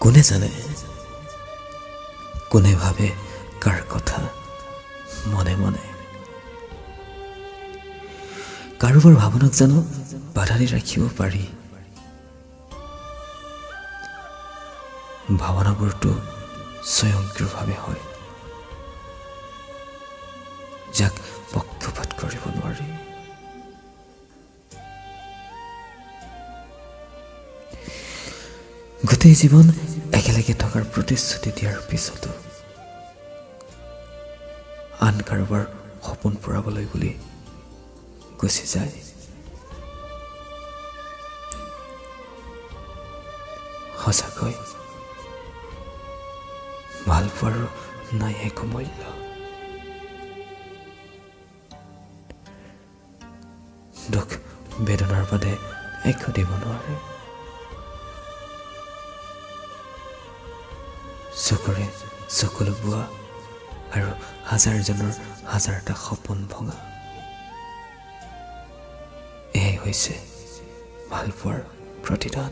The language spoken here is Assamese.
কোনে জানে কোনে ভাবে কাৰ কথা মনে মনে কাৰোবাৰ ভাৱনাক জানো বাধা দি ৰাখিব পাৰি ভাৱনাবোৰতো স্বয়ংক্ৰিয়ভাৱে হয় যাক পক্ষপাত কৰিব নোৱাৰি গোটেই জীৱন একেলগে থকাৰ প্ৰতিশ্ৰুতি দিয়াৰ পিছতো আন কাৰোবাৰ সপোন পূৰাবলৈ বুলি গুচি যায় সঁচাকৈ ভাল পোৱাৰ নাই একো মূল্য দুখ বেদনাৰ বাদে একো দিব নোৱাৰে চকুৰে চকুলো বোৱা আৰু হাজাৰজনৰ হাজাৰটা সপোন ভঙা এয়াই হৈছে ভাল পোৱাৰ প্ৰতিদান